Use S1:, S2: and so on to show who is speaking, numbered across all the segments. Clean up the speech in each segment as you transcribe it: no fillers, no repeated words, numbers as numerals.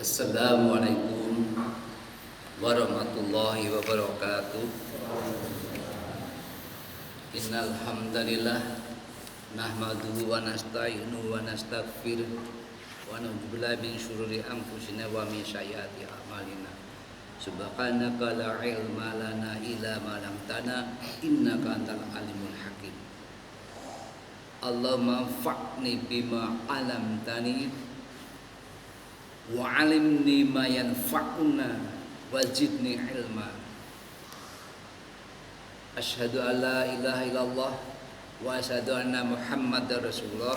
S1: Assalamualaikum warahmatullahi wabarakatuh. Innal hamdalillah nahmaduhu wa nasta'inuhu wa nastaghfiruh wa na'udzu billahi min syururi anfusina wa min sayyiati a'malina. Subhanaka la ilma lana illa ma 'allamtana innaka antal alimul hakim. Allahumma anfa'ni bima 'allamtani wa 'allimni ma yanfa'una wazidni ilma. Asyhadu an la ilaha illallah wa asyhadu anna Muhammadar Rasulullah.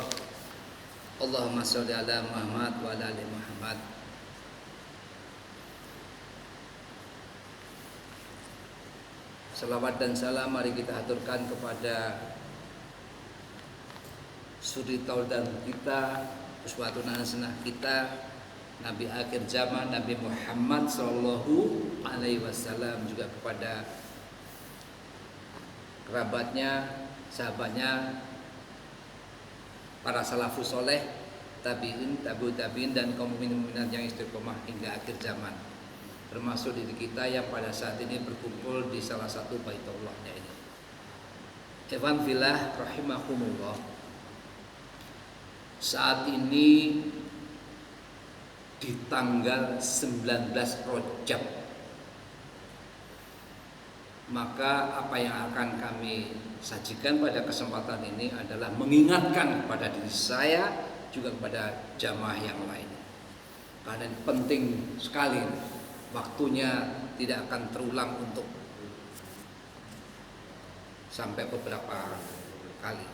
S1: Allahumma shalli ala Muhammad wa ala ali Muhammad. Salawat dan salam mari kita aturkan kepada suri tauladan kita, uswatun hasanah kita, Nabi akhir zaman Nabi Muhammad sallallahu alaihi wasallam, juga kepada kerabatnya, sahabatnya, para salafus soleh, tabi'in, tabi'ut tabi'in, dan kaum mukminin yang istiqomah hingga akhir zaman, termasuk diri kita yang pada saat ini berkumpul di salah satu baitullahnya ini. Ikhwan fillah rahimahumullah. Saat ini di tanggal 19 Rajab, maka apa yang akan kami sajikan pada kesempatan ini adalah mengingatkan kepada diri saya, juga kepada jamaah yang lain, karena penting sekali. Waktunya tidak akan terulang untuk sampai beberapa kali.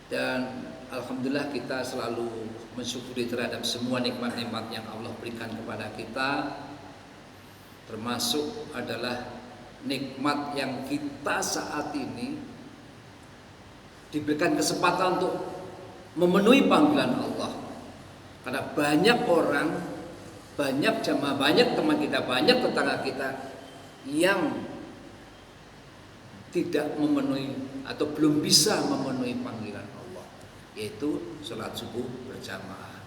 S1: Dan alhamdulillah kita selalu mensyukuri terhadap semua nikmat-nikmat yang Allah berikan kepada kita, termasuk adalah nikmat yang kita saat ini diberikan kesempatan untuk memenuhi panggilan Allah. Karena banyak orang, banyak jamaah, banyak teman kita, banyak tetangga kita yang tidak memenuhi atau belum bisa memenuhi panggilan Allah, yaitu sholat subuh berjamaah.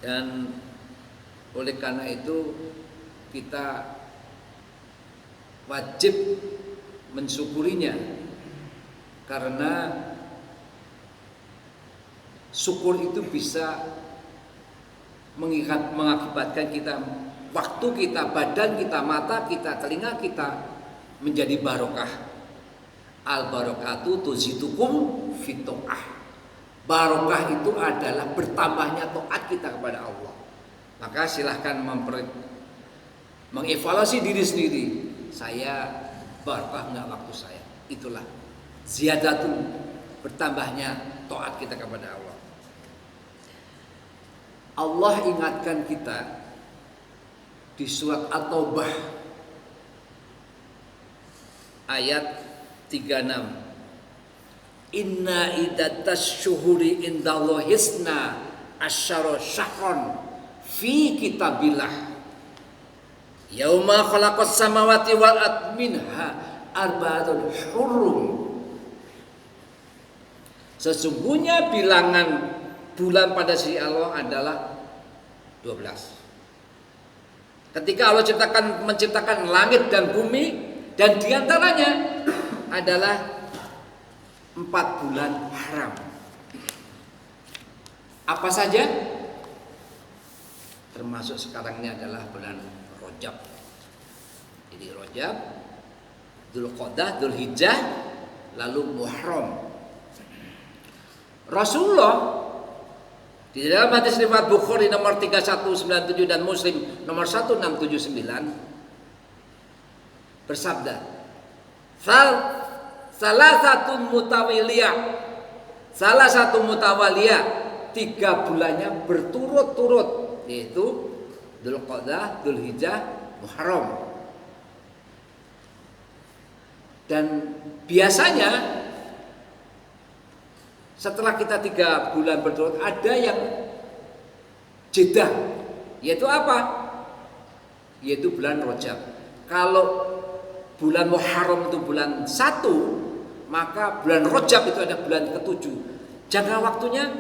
S1: Dan oleh karena itu kita wajib mensyukurinya, karena syukur itu bisa mengakibatkan kita, waktu kita, badan kita, mata kita, telinga kita menjadi barokah. Al barokatu tuzitukum fitoah. Barokah itu adalah bertambahnya taat kita kepada Allah. Maka silahkan mengevaluasi diri sendiri. Saya barokah enggak waktu saya? Itulah ziyadatun, bertambahnya taat kita kepada Allah. Allah ingatkan kita di surat At-Taubah ayat 36. Inna iddatas syuhuri indallahi hisna asyara syahron fi kitabillah yauma khalaqas samawati wal ard minha arba'atun hurum. Sesungguhnya bilangan bulan pada sisi Allah adalah 12. Ketika Allah menciptakan langit dan bumi, dan diantaranya adalah 4 bulan haram. Apa saja? Termasuk sekarang ini adalah bulan Rajab. Jadi Rajab, Dzulqa'dah, Dzulhijjah, lalu Muharram. Rasulullah di dalam hadis riwayat Bukhari nomor 3197 dan Muslim nomor 1679 bersabda, salah satu mutawaliyah 3 bulannya berturut-turut, yaitu Dzulqa'dah, Dzulhijjah, Muharram. Dan biasanya setelah kita 3 bulan berturut ada yang jeda, yaitu apa? Yaitu bulan Rajab. Kalau bulan Muharram itu bulan 1, maka bulan Rajab itu ada bulan ke-7. Jangka waktunya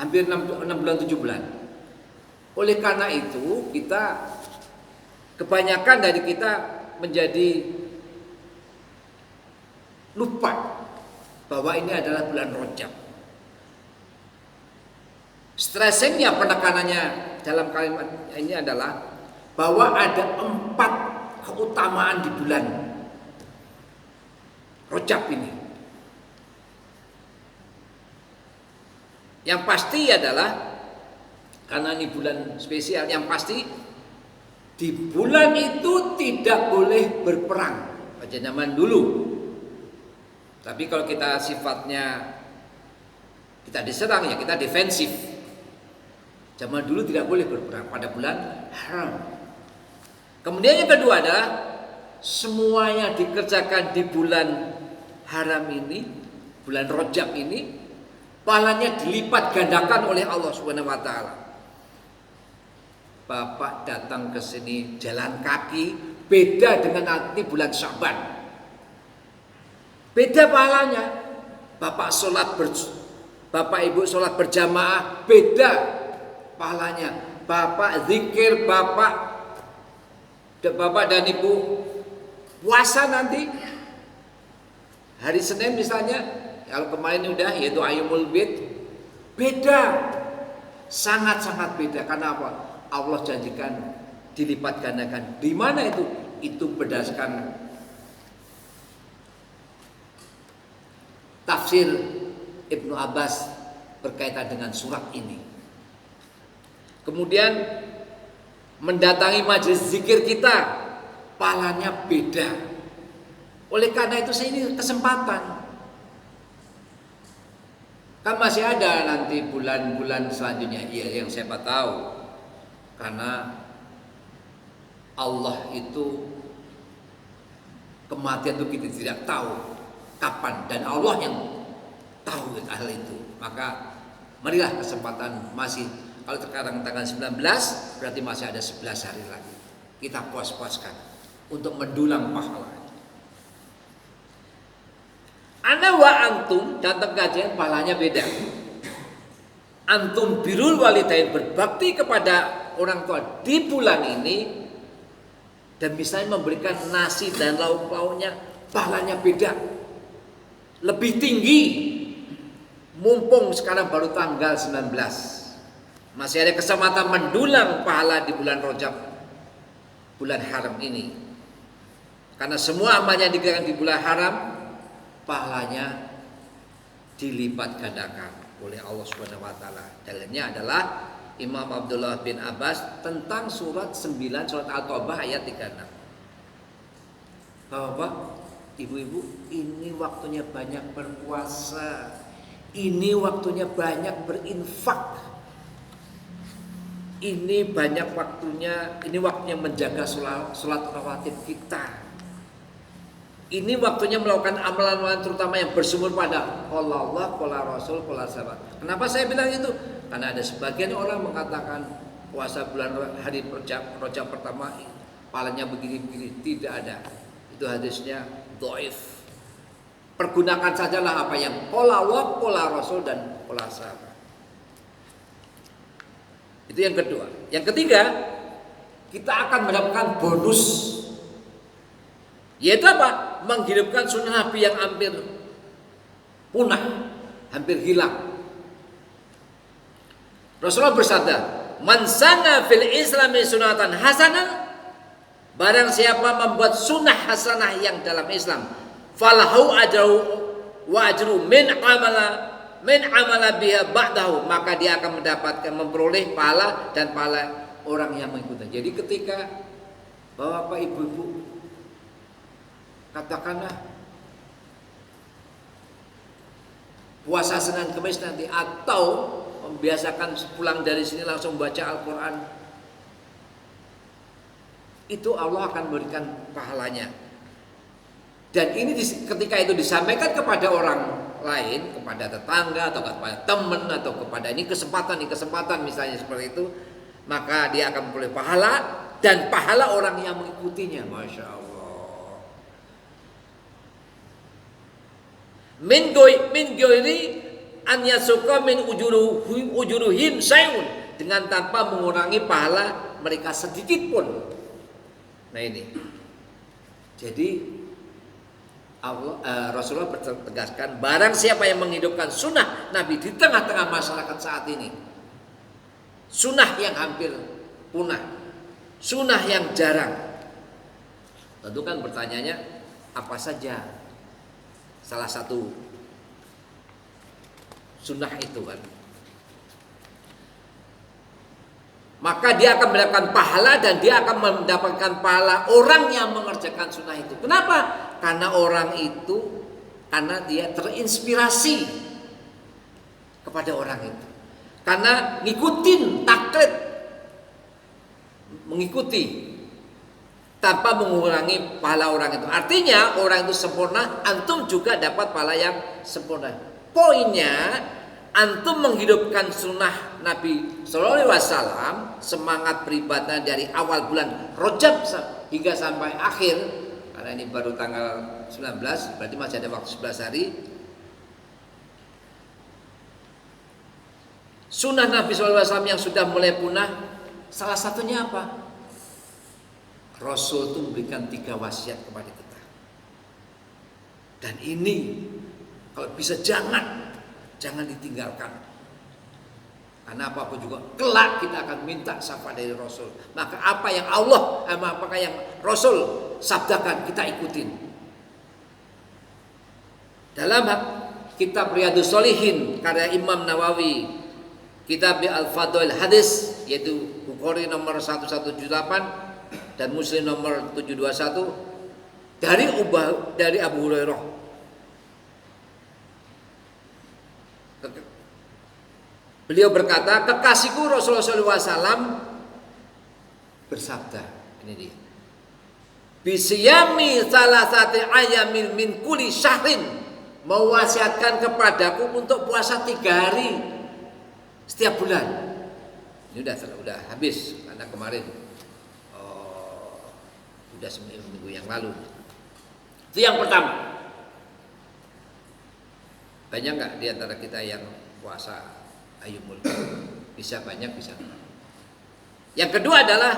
S1: hampir 6 bulan 7 bulan. Oleh karena itu kita kebanyakan dari kita menjadi lupa bahwa ini adalah bulan Rajab. Stressingnya, penekanannya dalam kalimat ini adalah bahwa ada 4 keutamaan di bulan Rajab ini. Yang pasti adalah, karena ini bulan spesial, yang pasti di bulan itu tidak boleh berperang pada zaman dulu. Tapi kalau kita sifatnya kita diserang, ya kita defensif. Zaman dulu tidak boleh berperang pada bulan haram. Kemudian yang kedua adalah semuanya dikerjakan di bulan haram ini, bulan Rajab ini, pahalanya dilipat gandakan oleh Allah Subhanahu wa taala. Bapak datang ke sini jalan kaki beda dengan nanti bulan Syaban. Beda pahalanya. Bapak Ibu sholat berjamaah beda pahalanya. Bapak zikir, Bapak dan Ibu puasa nanti hari Senin misalnya, kalau kemarin udah yaitu Ayyamul Bid, beda, sangat-sangat beda. Karena apa? Allah janjikan dilipat gandakan. Di mana itu? Itu berdasarkan tafsir Ibnu Abbas berkaitan dengan surat ini. Kemudian mendatangi majelis zikir kita, pahalanya beda. Oleh karena itu ini kesempatan. Kan masih ada nanti bulan-bulan selanjutnya, iya yang siapa tahu. Karena Allah itu kematian itu kita tidak tahu kapan, dan Allah yang tahu hal itu. Maka marilah kesempatan masih, kalau sekarang tanggal 19 berarti masih ada 11 hari lagi. Kita puas-puaskan untuk mendulang pahala. Ana wa antum datang kajian pahalanya beda. Antum birrul walidain, berbakti kepada orang tua di bulan ini, dan misalnya memberikan nasi dan lauk-lauknya, pahalanya beda, lebih tinggi. Mumpung sekarang baru tanggal 19, masih ada kesempatan mendulang pahala di bulan Rajab, bulan haram ini. Karena semua amal yang dikerjakan di bulan haram, pahalanya dilipat gandakan oleh Allah Subhanahu wa taala. Dalilnya adalah Imam Abdullah bin Abbas tentang surat 9 surat Al-Taubah ayat 36. Bapak, ibu-ibu, ini waktunya banyak berpuasa. Ini waktunya banyak berinfak. Ini banyak waktunya, ini waktunya menjaga sholat rawatib kita. Ini waktunya melakukan amalan-amalan terutama yang bersumber pada qala Allah, qala Rasul, qala sahabat. Kenapa saya bilang itu? Karena ada sebagian orang mengatakan puasa bulan hari Rajab pertama pahalanya begini-begini. Tidak ada. Itu hadisnya dhaif. Pergunakan sajalah apa yang qala Allah, qala Rasul dan qala sahabat. Itu yang kedua. Yang ketiga, kita akan mendapatkan bonus, yaitu apa? Menghidupkan sunnah Nabi yang hampir punah, hampir hilang. Rasulullah bersabda, "Man sanna fil Islami sunatan hasanah," barang siapa membuat sunnah hasanah yang dalam Islam, falahu ajru wa ajru min amala biha ba'dahu, maka dia akan mendapatkan, memperoleh pahala dan pahala orang yang mengikuti. Jadi ketika Bapak Ibu-ibu, katakanlah puasa Senin Kamis nanti, atau membiasakan pulang dari sini langsung baca Al-Quran, itu Allah akan memberikan pahalanya. Dan ini ketika itu disampaikan kepada orang lain, kepada tetangga atau kepada teman atau kepada ini kesempatan misalnya seperti itu, maka dia akan memperoleh pahala dan pahala orang yang mengikutinya. Masya Allah. Min goiri an yasuqa min ujuruhim syai'un, dengan tanpa mengurangi pahala mereka sedikit pun. Nah ini. Jadi Rasulullah bertegaskan, barang siapa yang menghidupkan sunnah Nabi di tengah-tengah masyarakat saat ini, sunnah yang hampir punah, sunnah yang jarang. Tentu kan pertanyaannya, apa saja salah satu sunnah itu kan? Maka dia akan mendapatkan pahala, dan dia akan mendapatkan pahala orang yang mengerjakan sunnah itu. Kenapa? Karena orang itu, karena dia terinspirasi kepada orang itu. Karena ngikutin, taklid, mengikuti tanpa mengurangi pahala orang itu. Artinya orang itu sempurna, antum juga dapat pahala yang sempurna. Poinnya, antum menghidupkan sunnah Nabi Sallallahu Alaihi Wasallam, semangat beribadah dari awal bulan Rajab hingga sampai akhir. Karena ini baru tanggal 19, berarti masih ada waktu 11 hari. Sunnah Nabi Sallallahu Alaihi Wasallam yang sudah mulai punah, salah satunya apa? Rasul itu memberikan 3 wasiat kepada kita. Dan ini kalau bisa jangan ditinggalkan. Karena apapun juga kelak kita akan minta syafaat dari Rasul. Maka apa yang Allah, apakah yang Rasul sabdakan, kita ikutin. Dalam kitab Riyadhus Shalihin karya Imam Nawawi, kitab Al-Fadhail Hadis, yaitu Bukhari nomor 1178 dan Muslim nomor 721, dari Abu Hurairah. Beliau berkata, kekasihku Rasulullah SAW bersabda, ini dia, bisyami salasati ayamin min kulli syahrin, mewasiatkan kepadaku untuk puasa 3 hari setiap bulan. Ini udah habis karena kemarin udah seminggu yang lalu. Itu yang pertama. Banyak nggak di antara kita yang puasa? Ayo mulai. Bisa banyak, bisa enggak. Yang kedua adalah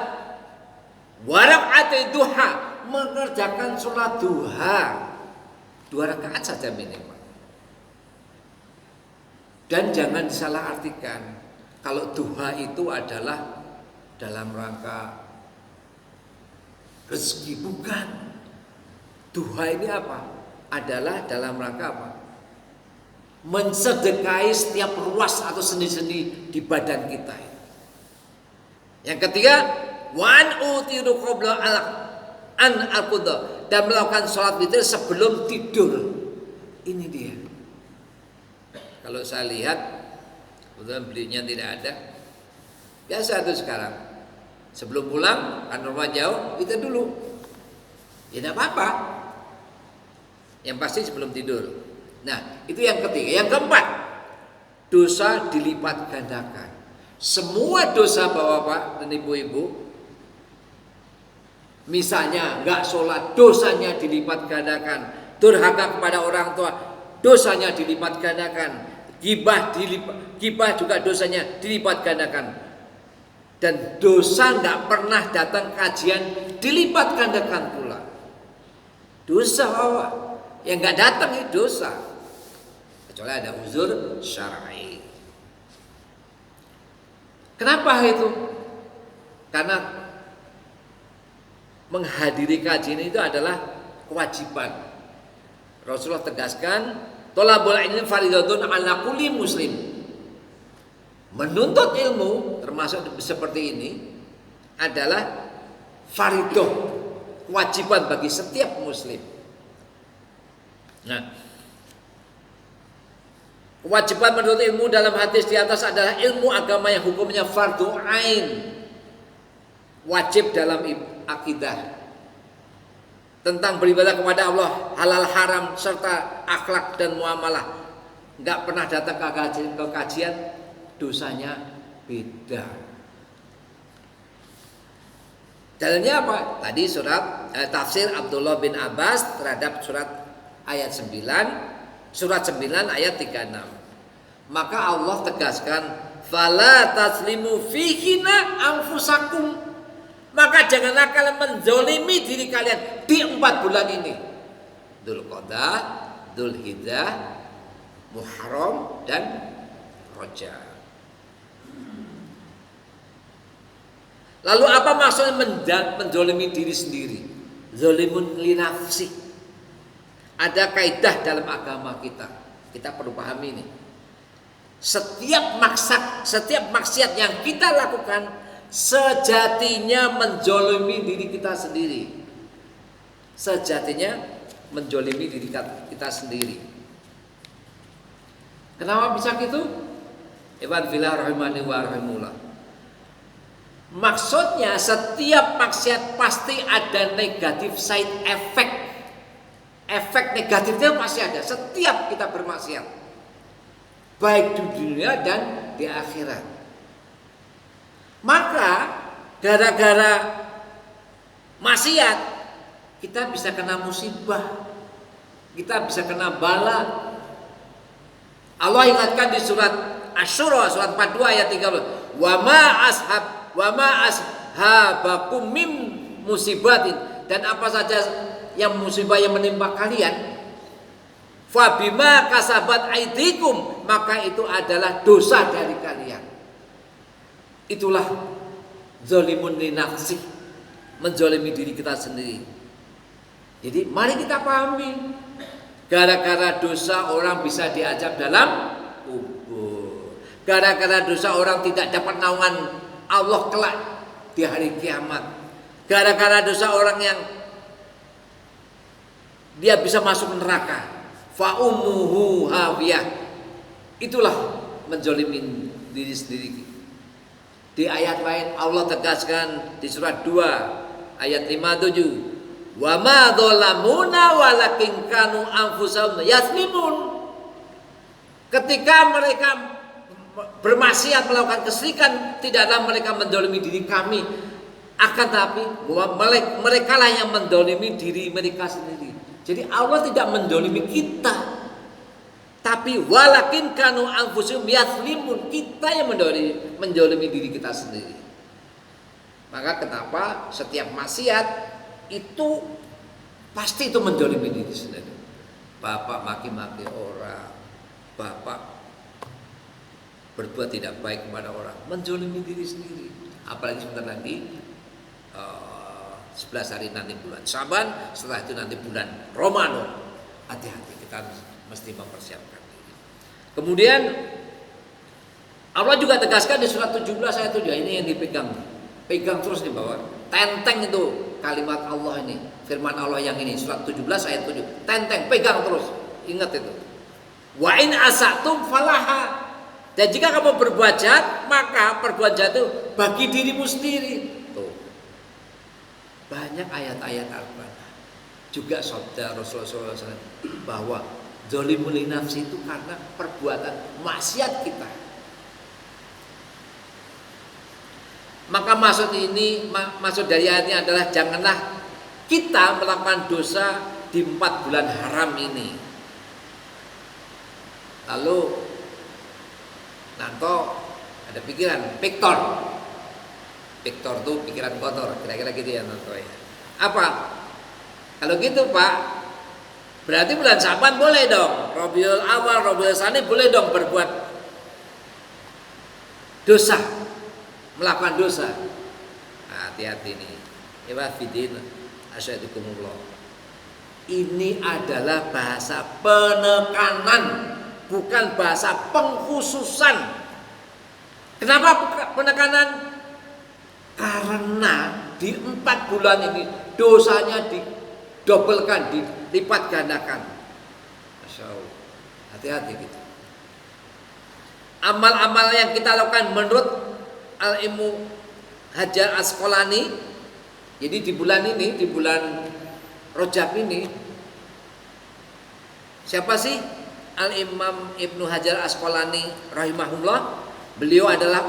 S1: waraqat duha, mengerjakan sholat duha 2 rakaat saja minimal. Dan jangan disalahartikan kalau duha itu adalah dalam rangka rezeki, bukan. Duha ini apa? Adalah dalam rangka apa? Mensedekahi setiap ruas atau sendi-sendi di badan kita. Yang ketiga, wan utiru qabla an al-qudha, dan melakukan sholat witir sebelum tidur. Ini dia. Kalau saya lihat, kebetulan belinya tidak ada. Biasa itu sekarang. Sebelum pulang, kan rumah jauh, witir dulu. Ya tidak apa-apa. Yang pasti sebelum tidur. Nah, itu yang ketiga. Yang keempat, dosa dilipat gandakan. Semua dosa bapak-bapak dan ibu-ibu, misalnya nggak sholat, dosanya dilipat gandakan. Durhaka kepada orang tua, dosanya dilipat gandakan. Gibah juga dosanya dilipat gandakan. Dan dosa nggak pernah datang kajian dilipat gandakan pula. Dosa bapak yang nggak datang itu dosa. Kecuali ada uzur syar'i. Kenapa itu? Karena menghadiri kajian itu adalah kewajiban. Rasulullah tegaskan, thalabul ilmi fardhatun 'ala kulli muslim. Menuntut ilmu termasuk seperti ini adalah fardhu, kewajiban bagi setiap muslim. Nah, kewajiban menuntut ilmu dalam hadis di atas adalah ilmu agama yang hukumnya fardhu ain, wajib dalam akidah, tentang beribadah kepada Allah, halal haram serta akhlak dan muamalah. Nggak pernah datang ke kajian, dosanya beda. Dalilnya apa? Tadi tafsir Abdullah bin Abbas terhadap surat ayat 9, surat 9 ayat 36. Maka Allah tegaskan, fala taslimu fihina anfusakum. Maka janganlah kalian menzolimi diri kalian di 4 bulan ini. Dzulqa'dah, Dzulhijjah, Muharram dan Rajab. Lalu apa maksudnya menzolimi diri sendiri? Zolimun li nafsi. Ada kaidah dalam agama kita. Kita perlu pahami ini. Setiap maksiat yang kita lakukan sejatinya menzolimi diri kita sendiri. Sejatinya menzolimi diri kita sendiri. Kenapa bisa gitu? Iwan fillah rahimani wa rahimullah. Maksudnya setiap maksiat pasti ada negatif side effect. Efek negatifnya pasti ada setiap kita bermaksiat. Baik di dunia dan di akhirat. Maka gara-gara maksiat kita bisa kena musibah. Kita bisa kena bala. Allah ingatkan di surat Asy-Syura surat 42 ayat 30. Wa ma ashabakum mim musibatin, dan apa saja yang musibah yang menimpa kalian, fa bima kasabat aidikum, maka itu adalah dosa dari kalian. Itulah zalimun li nafsi, menzalimi diri kita sendiri. Jadi mari kita pahami, gara-gara dosa orang bisa diazab dalam kubur. Gara-gara dosa orang tidak dapat naungan Allah kelak di hari kiamat. Gara-gara dosa orang yang dia bisa masuk neraka, fa ummuhu hawiyah. Itulah menzalimin diri sendiri. Di ayat lain Allah tegaskan di surat 2 ayat 57, wa ma dzalamuna walakin kanu anfusahum yazlimun. Ketika mereka bermaksiat, melakukan kesyirikan, tidaklah mereka menzalimi diri kami, akan tapi mereka lah yang menzalimi diri mereka sendiri. Jadi Allah tidak menzalimi kita, tapi walakin kanu anfusum yazlimun, kita yang menzalimi diri kita sendiri. Maka kenapa setiap maksiat itu pasti itu menzalimi diri sendiri. Bapak maki-maki orang, bapak berbuat tidak baik kepada orang, menzalimi diri sendiri. Apalagi sebentar lagi 11 hari nanti bulan Syaban, setelah itu nanti bulan Ramadan. Hati-hati, kita mesti mempersiapkan diri. Kemudian Allah juga tegaskan di surat 17 ayat 7, ini yang dipegang. Pegang terus di bawah. Tenteng itu kalimat Allah ini, firman Allah yang ini, surat 17 ayat 7. Tenteng, pegang terus. Ingat itu. Wa in asatum falaha. Dan jika kamu berbuat jahat, maka perbuatan jahat itu bagi dirimu sendiri. Tuh. Banyak ayat-ayat Al-Quran. Juga sabda Rasulullah SAW bahwa zalimul li nafsi itu karena perbuatan maksiat kita. Maka maksud dari ayat ini adalah janganlah kita melakukan dosa di 4 bulan haram ini. Lalu Nanto ada pikiran Victor itu pikiran kotor, kira-kira gitu ya Nanto ya. Apa? Kalau gitu Pak, berarti bulan Syaban boleh dong, Rabiul Awal, Rabiul Tsani boleh dong berbuat dosa, melakukan dosa. Nah, hati-hati nih. Ya fidin asyhadzukumullah. Ini adalah bahasa penekanan, bukan bahasa pengkhususan. Kenapa penekanan? Karena di 4 bulan ini dosanya didobelkan, dilipat gandakan. Masya Allah. Hati-hati gitu. Amal-amal yang kita lakukan menurut Al-Imam Hajar Asqalani, jadi di bulan ini, di bulan Rajab ini, siapa sih Al-Imam Ibnu Hajar Asqalani rahimahullah? Beliau adalah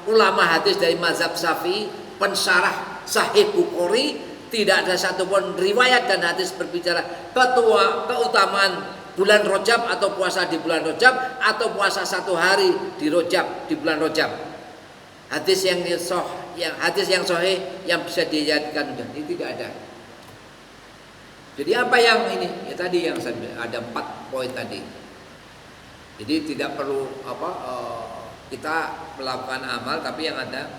S1: ulama hadis dari mazhab Syafi'i, pensyarah Sahih Bukhari. Tidak ada satupun riwayat dan hadis berbicara keutamaan
S2: bulan Rajab atau puasa di bulan Rajab atau puasa 1 hari di Rajab di bulan Rajab. Hadis yang sahih yang bisa dijadikan ini tidak ada. Jadi apa yang ini? Ya tadi yang ada 4 poin tadi. Jadi tidak perlu kita melakukan amal tapi yang ada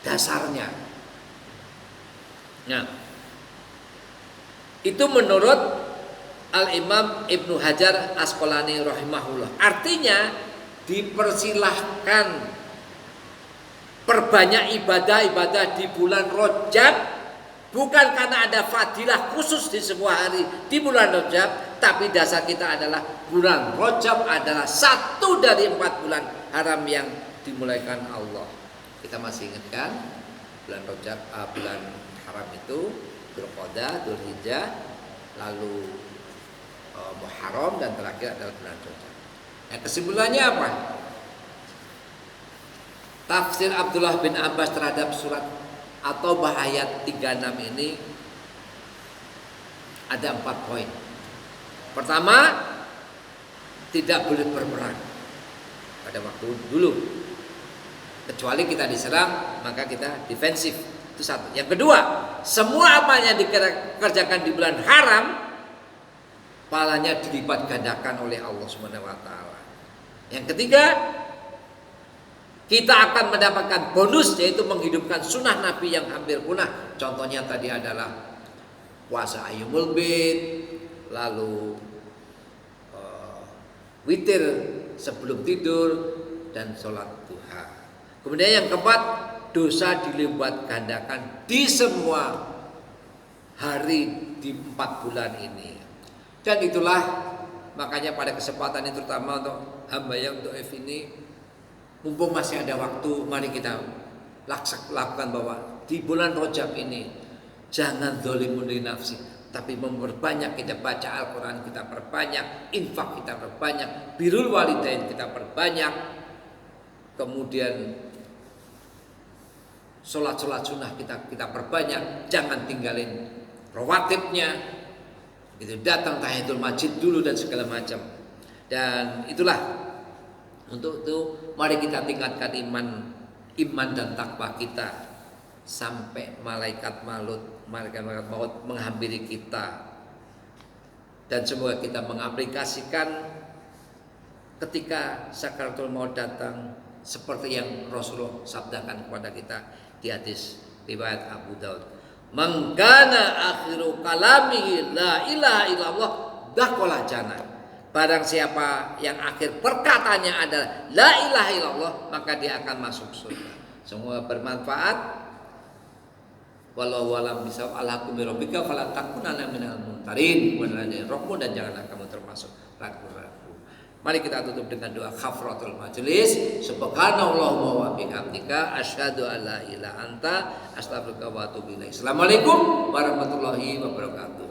S2: dasarnya. Nah, itu menurut Al-Imam Ibnu Hajar Asqalani rahimahullah. Artinya dipersilahkan perbanyak ibadah-ibadah di bulan Rajab, bukan karena ada fadilah khusus di sebuah hari di bulan Rajab, tapi dasar kita adalah bulan Rajab adalah 1 dari 4 bulan haram yang dimulaikan Allah. Kita masih ingatkan bulan Rajab, bulan haram itu Dzulqa'dah, Dzulhijjah, lalu Muharram, dan terakhir adalah bulan Rajab. Nah, kesimpulannya apa? Tafsir Abdullah bin Abbas terhadap surat atau ayat 36 ini ada 4 poin. Pertama, tidak boleh berperang pada waktu dulu. Kecuali kita diserang, maka kita defensif. Itu satu. Yang kedua, semua apa yang dikerjakan di bulan haram, pahalanya dilipat gandakan oleh Allah Subhanahu wa taala. Yang ketiga, kita akan mendapatkan bonus, yaitu menghidupkan sunnah Nabi yang hampir punah. Contohnya tadi adalah puasa Ayyamul Bid, lalu witir sebelum tidur, dan sholat duha. Kemudian yang keempat, dosa dilipat gandakan di semua hari di 4 bulan ini. Dan itulah makanya pada kesempatan ini, terutama untuk hamba yang dhaif ini, mumpung masih ada waktu, mari kita lakukan bahwa di bulan Rajab ini jangan dzalimun li nafsi, tapi memperbanyak kita baca Al-Quran, kita perbanyak infak, kita perbanyak birrul walidain, kita perbanyak, kemudian sholat sunnah kita perbanyak, jangan tinggalin rawatibnya, gitu, datang tahiyatul masjid dulu dan segala macam. Dan itulah, untuk itu mari kita tingkatkan iman dan takwa kita sampai malaikat maut menghampiri kita. Dan semoga kita mengaplikasikan ketika sakaratul maut datang seperti yang Rasulullah sabdakan kepada kita di hadis riwayat Abu Daud. Man kana akhiru kalamihi la ilaha illallah dakhala jannah. Barang siapa yang akhir perkataannya adalah la ilaha illallah, maka dia akan masuk surga. Semua bermanfaat. Wallahu a'lam bishawab. Alhaqu bi rabbika fala takunanna minal mumtarin. Rohmu, dan janganlah kamu termasuk ragu-ragu. Mari kita tutup dengan doa kafaratul majelis. Subhanallah wa bihamdika asyhadu an la ilaha anta astaghfiruka wa atubu ilaik. Assalamualaikum warahmatullahi wabarakatuh.